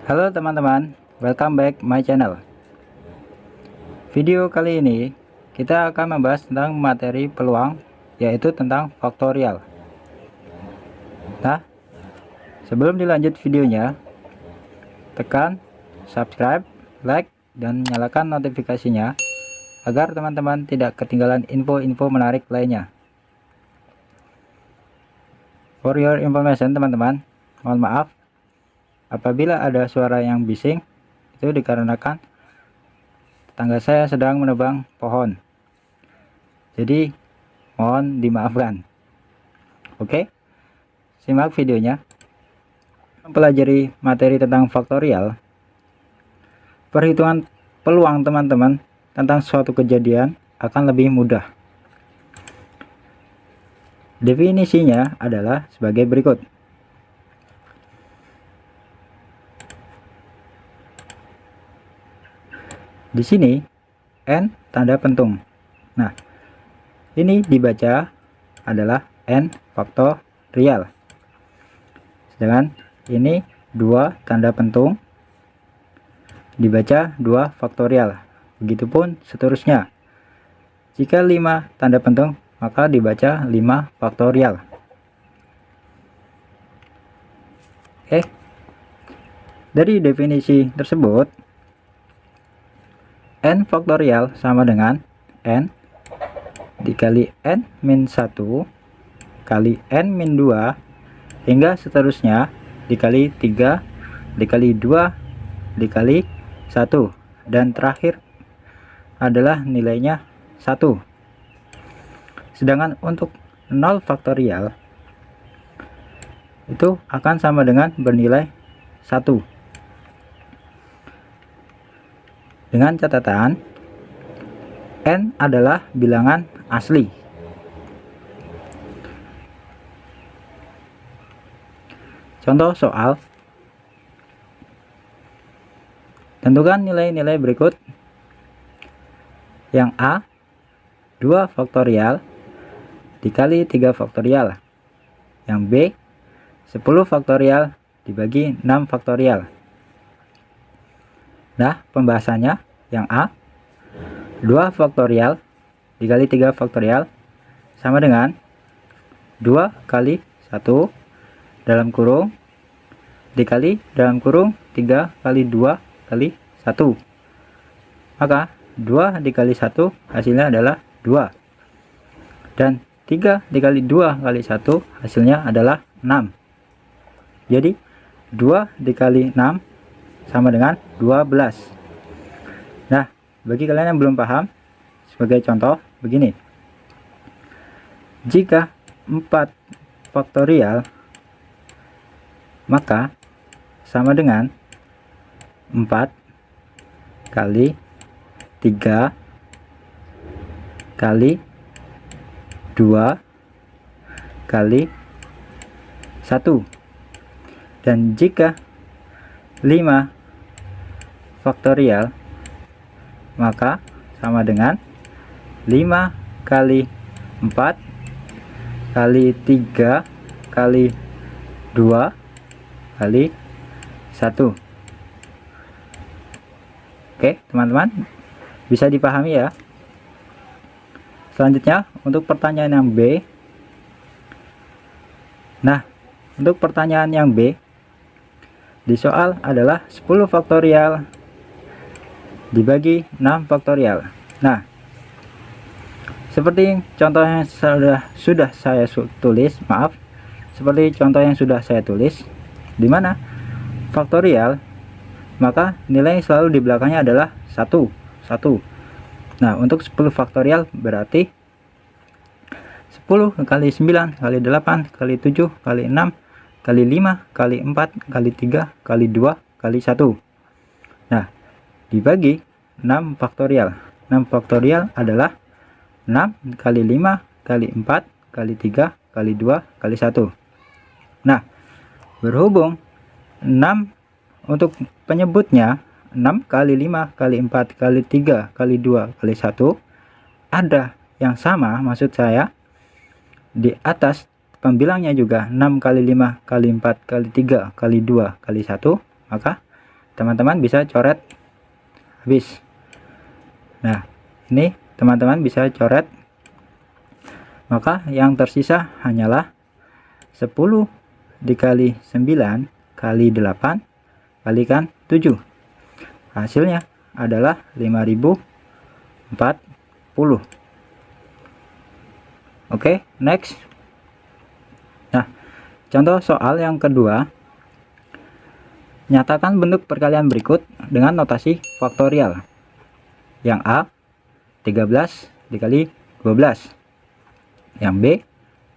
Halo teman-teman, welcome back my channel. Video kali ini kita akan membahas tentang materi peluang, yaitu tentang faktorial. Nah, sebelum dilanjut videonya, tekan subscribe, like, dan nyalakan notifikasinya agar teman-teman tidak ketinggalan info-info menarik lainnya. For your information teman-teman, mohon maaf apabila ada suara yang bising, itu dikarenakan tetangga saya sedang menebang pohon. Jadi mohon dimaafkan. Oke, simak videonya. Mempelajari materi tentang faktorial, perhitungan peluang teman-teman tentang suatu kejadian akan lebih mudah. Definisinya adalah sebagai berikut. Di sini n tanda pentung. Nah, ini dibaca adalah n faktorial. Sedangkan ini 2 tanda pentung dibaca 2 faktorial. Begitupun seterusnya. Jika 5 tanda pentung, maka dibaca 5 faktorial. Oke. Dari definisi tersebut, n faktorial sama dengan n dikali n min 1 kali n min 2 hingga seterusnya dikali 3 dikali 2 dikali 1, dan terakhir adalah nilainya 1. Sedangkan untuk 0 faktorial itu akan sama dengan bernilai 1. Dengan catatan, n adalah bilangan asli. Contoh soal. Tentukan nilai-nilai berikut. Yang A, 2 faktorial dikali 3 faktorial. Yang B, 10 faktorial dibagi 6 faktorial. Nah, pembahasannya yang A, 2 faktorial dikali 3 faktorial sama dengan 2 kali 1 dalam kurung dikali dalam kurung 3 kali 2 kali 1. Maka 2 dikali 1 hasilnya adalah 2. Dan 3 dikali 2 kali 1 hasilnya adalah 6. Jadi 2 dikali 6 sama dengan 12. Nah, bagi kalian yang belum paham, sebagai contoh begini. Jika 4 faktorial, maka sama dengan 4 kali 3 kali 2 kali 1. Dan jika 5 faktorial, maka sama dengan 5 kali 4 kali 3 kali 2 kali 1. Oke teman-teman, bisa dipahami ya. Selanjutnya untuk pertanyaan yang B. Nah, untuk pertanyaan yang B di soal adalah 10 faktorial dibagi 6 faktorial. Nah, seperti contoh yang sudah saya tulis, seperti contoh yang sudah saya tulis, di mana faktorial maka nilai selalu di belakangnya adalah 1. Nah, untuk 10 faktorial berarti 10 kali 9 kali 8 kali 7 kali 6 kali 5 kali 4 kali 3 kali 2 kali 1. Nah, dibagi 6 faktorial. 6 faktorial adalah 6 kali 5 kali 4 kali 3 kali 2 kali 1. Nah, berhubung 6 untuk penyebutnya 6 kali 5 kali 4 kali 3 kali 2 kali 1 ada yang sama, maksud saya di atas pembilangnya juga 6 kali 5 kali 4 kali 3 kali 2 kali 1, maka teman-teman bisa coret habis. Nah, ini teman-teman bisa coret, maka yang tersisa hanyalah 10 dikali 9 kali 8 kalikan 7. Hasilnya adalah 5040. Oke, next. Nah, contoh soal yang kedua. Nyatakan bentuk perkalian berikut dengan notasi faktorial. Yang A, 13 dikali 12. Yang B,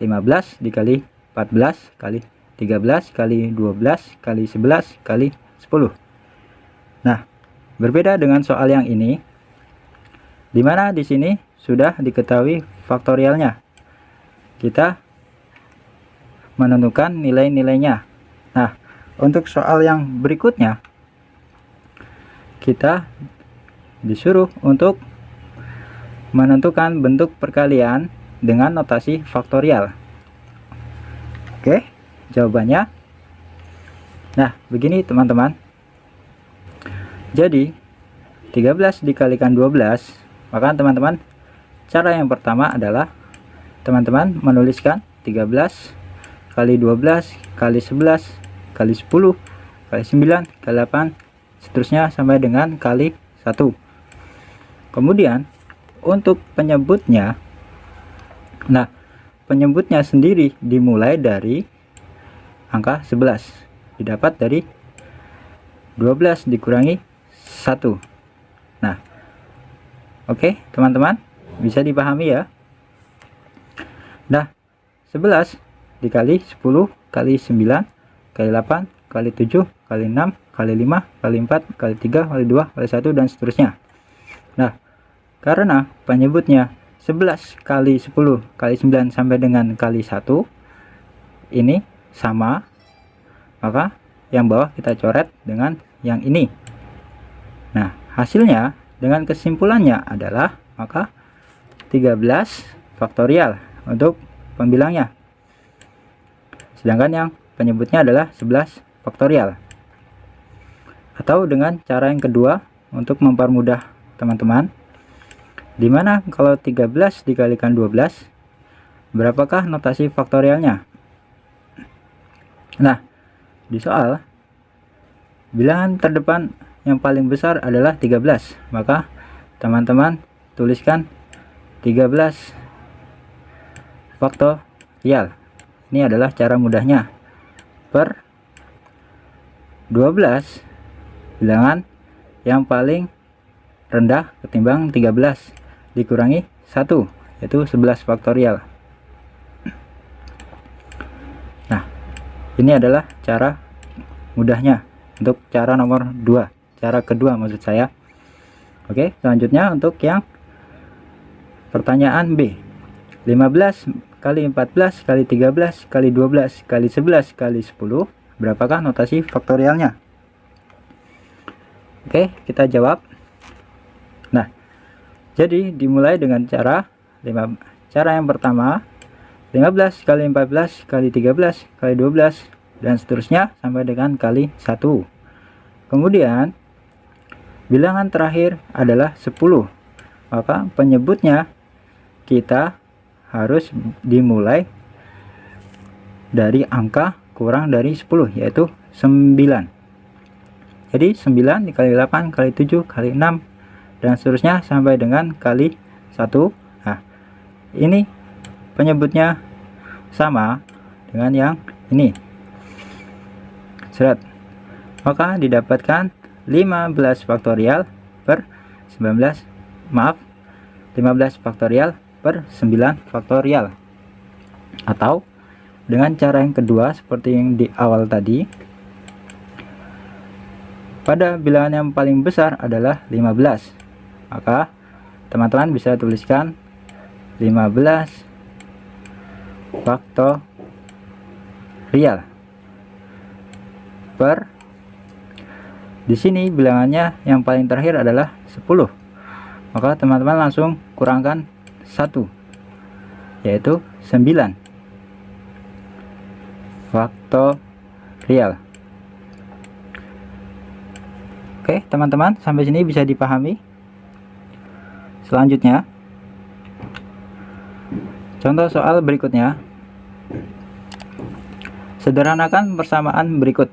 15 dikali 14 kali 13 kali 12 kali 11 kali 10. Nah, berbeda dengan soal yang ini, di mana di sini sudah diketahui faktorialnya. Kita menentukan nilai-nilainya. Nah, untuk soal yang berikutnya, kita disuruh untuk menentukan bentuk perkalian dengan notasi faktorial. Oke, jawabannya. Nah, begini teman-teman. Jadi, 13 dikalikan 12, maka teman-teman, cara yang pertama adalah teman-teman menuliskan 13 kali 12 kali 11 kali 10 kali 9 kali 8 seterusnya sampai dengan kali 1. Kemudian untuk penyebutnya, nah penyebutnya sendiri dimulai dari angka 11, didapat dari 12 dikurangi 1. Nah, oke teman-teman, bisa dipahami ya. Nah, 11 dikali 10 kali 9 kali 8 kali 7 kali 6 kali 5 kali 4 kali 3 kali 2 kali 1 dan seterusnya. Nah, karena penyebutnya 11 kali 10 kali 9 sampai dengan kali 1 ini sama, maka yang bawah kita coret dengan yang ini. Nah, hasilnya dengan kesimpulannya adalah maka 13 faktorial untuk pembilangnya, sedangkan yang penyebutnya adalah 11 faktorial. Atau dengan cara yang kedua untuk mempermudah teman-teman, dimana kalau 13 dikalikan 12, berapakah notasi faktorialnya? Nah, di soal bilangan terdepan yang paling besar adalah 13, maka teman-teman tuliskan 13 faktorial. Ini adalah cara mudahnya. Per 12 bilangan yang paling rendah ketimbang 13 dikurangi 1, yaitu 11 faktorial. Nah, ini adalah cara mudahnya untuk cara nomor 2, cara kedua maksud saya. Oke, selanjutnya untuk yang pertanyaan B. 15 kali 14 kali 13 kali 12 kali 11 kali 10, berapakah notasi faktorialnya? Oke, kita jawab. Nah, jadi dimulai dengan cara yang pertama, 15 kali 14 kali 13 kali 12 dan seterusnya sampai dengan kali 1. Kemudian bilangan terakhir adalah 10, maka penyebutnya kita harus dimulai dari angka kurang dari 10, yaitu 9. Jadi 9 dikali 8 kali 7 kali 6 dan seterusnya sampai dengan kali 1. Nah, ini penyebutnya sama dengan yang ini. Seret. Maka didapatkan 15 faktorial per 19, 15 faktorial per 9 faktorial. Atau dengan cara yang kedua seperti yang di awal tadi, pada bilangan yang paling besar adalah 15, maka teman-teman bisa tuliskan 15 faktorial per, di sini bilangannya yang paling terakhir adalah 10, maka teman-teman langsung kurangkan 1, yaitu 9 faktorial. Oke teman-teman, sampai sini bisa dipahami. Selanjutnya, contoh soal berikutnya. Sederhanakan persamaan berikut.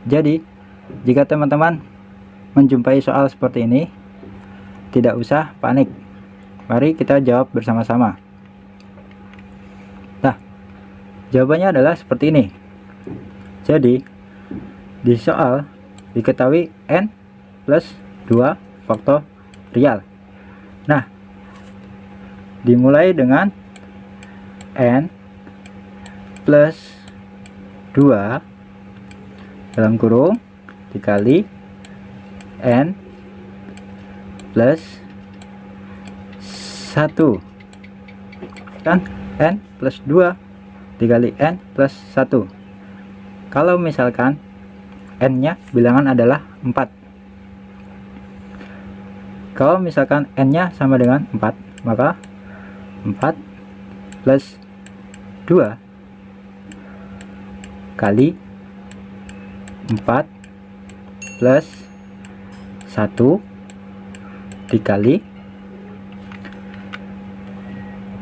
Jadi, jika teman-teman menjumpai soal seperti ini, tidak usah panik. Mari kita jawab bersama-sama. Nah, jawabannya adalah seperti ini. Jadi, di soal diketahui n plus 2 faktorial. Nah, dimulai dengan n plus 2 dalam kurung dikali n plus 1, kan n plus 2 dikali n plus 1. Kalau misalkan n nya bilangan adalah 4, kalau misalkan n nya sama dengan 4, maka 4 plus 2 kali 4 plus 1 dikali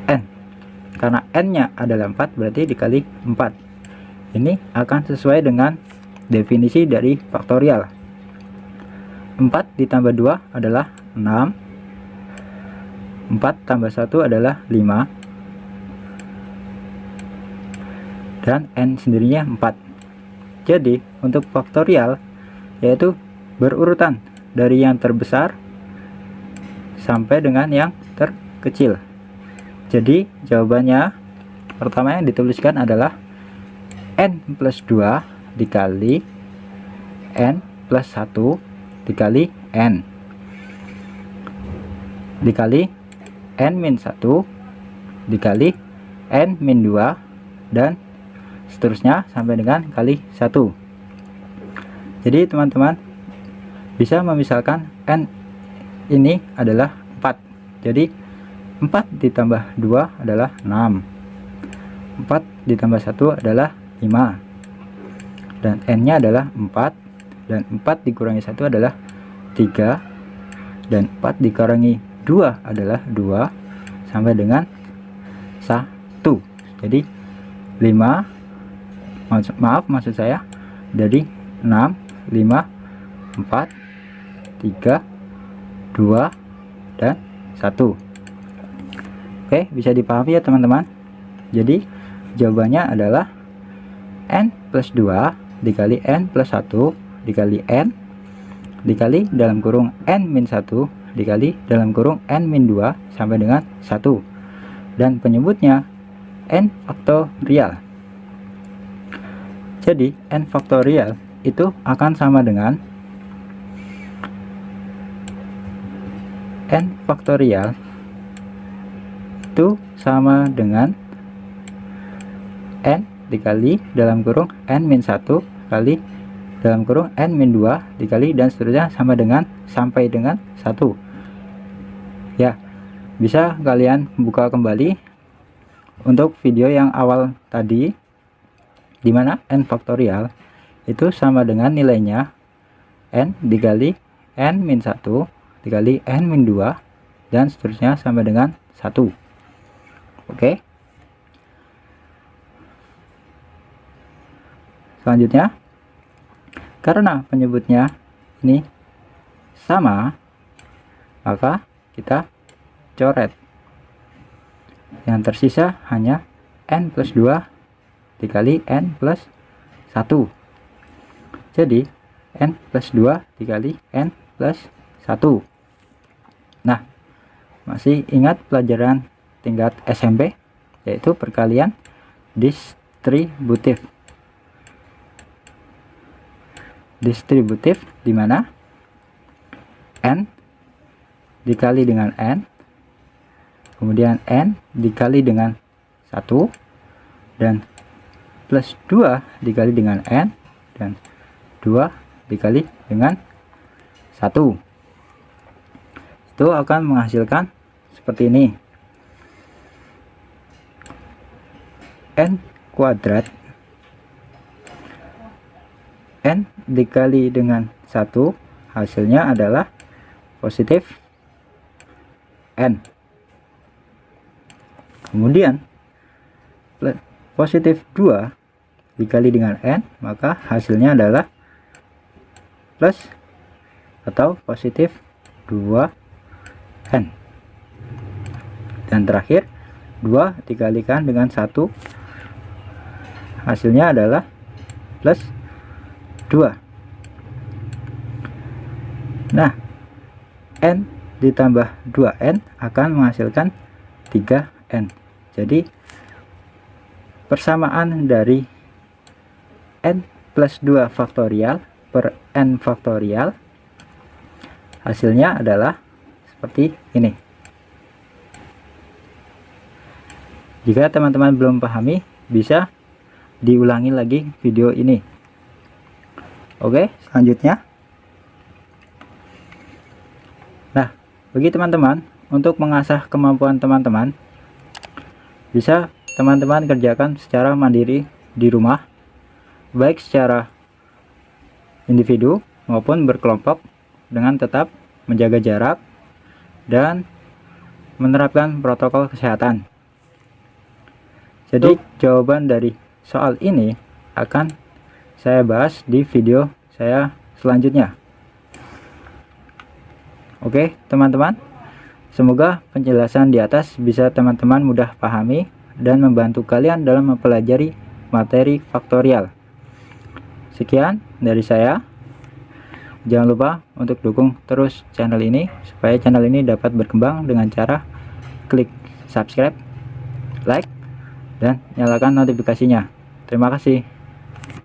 n. Karena n nya adalah 4, berarti dikali 4. Ini akan sesuai dengan definisi dari faktorial. 4 ditambah 2 adalah 6, 4 tambah 1 adalah 5, dan n sendirinya 4. Jadi untuk faktorial yaitu berurutan dari yang terbesar sampai dengan yang terkecil. Jadi jawabannya pertama yang dituliskan adalah n plus 2 dikali n plus 1 dikali n dikali n min 1 dikali n min 2 dan seterusnya sampai dengan kali 1. Jadi teman-teman bisa memisalkan n ini adalah 4. Jadi 4 ditambah 2 adalah 6, 4 ditambah 1 adalah 5, dan n nya adalah 4, dan 4 dikurangi 1 adalah 3, dan 4 dikurangi 2 adalah 2 sampai dengan 1. Jadi 5, maksud saya dari 6, 5, 4, 3, 2, dan 1. Oke, bisa dipahami ya teman-teman. Jadi jawabannya adalah n plus 2 dikali n plus 1 dikali n dikali dalam kurung n min 1 dikali dalam kurung n min 2 sampai dengan 1, dan penyebutnya n faktorial. Jadi n faktorial itu akan sama dengan n faktorial itu sama dengan n dikali dalam kurung n min 1 kali dalam kurung n min 2 dikali dan seterusnya sampai dengan 1. Ya, bisa kalian buka kembali untuk video yang awal tadi, dimana n faktorial itu sama dengan nilainya n dikali n min 1 dikali n min 2 dan seterusnya sampai dengan 1. Oke. Selanjutnya, karena penyebutnya ini sama, maka kita coret. Yang tersisa hanya n plus 2 dikali n plus 1. Jadi n plus 2 dikali n plus 1. Nah, masih ingat pelajaran tingkat SMP, yaitu perkalian distributif. Distributif di mana n dikali dengan n, kemudian n dikali dengan 1, dan plus 2 dikali dengan n, dan 2 dikali dengan 1. Itu akan menghasilkan seperti ini. N kuadrat n dikali dengan 1 hasilnya adalah positif N. Kemudian positif 2 dikali dengan N, maka hasilnya adalah plus atau positif 2N. Dan terakhir 2 dikalikan dengan 1, hasilnya adalah plus 2. Nah, N ditambah 2N akan menghasilkan 3N. Jadi persamaan dari N plus 2 faktorial per N faktorial hasilnya adalah seperti ini. Jika teman-teman belum pahami, bisa diulangi lagi video ini. Oke, selanjutnya. Nah, bagi teman-teman, untuk mengasah kemampuan teman-teman, bisa teman-teman kerjakan secara mandiri di rumah, baik secara individu maupun berkelompok, dengan tetap menjaga jarak dan menerapkan protokol kesehatan. Jadi jawaban dari soal ini akan saya bahas di video saya selanjutnya. Oke teman-teman, semoga penjelasan di atas bisa teman-teman mudah pahami dan membantu kalian dalam mempelajari materi faktorial. Sekian dari saya. Jangan lupa untuk dukung terus channel ini supaya channel ini dapat berkembang dengan cara klik subscribe, like, dan nyalakan notifikasinya. Terima kasih.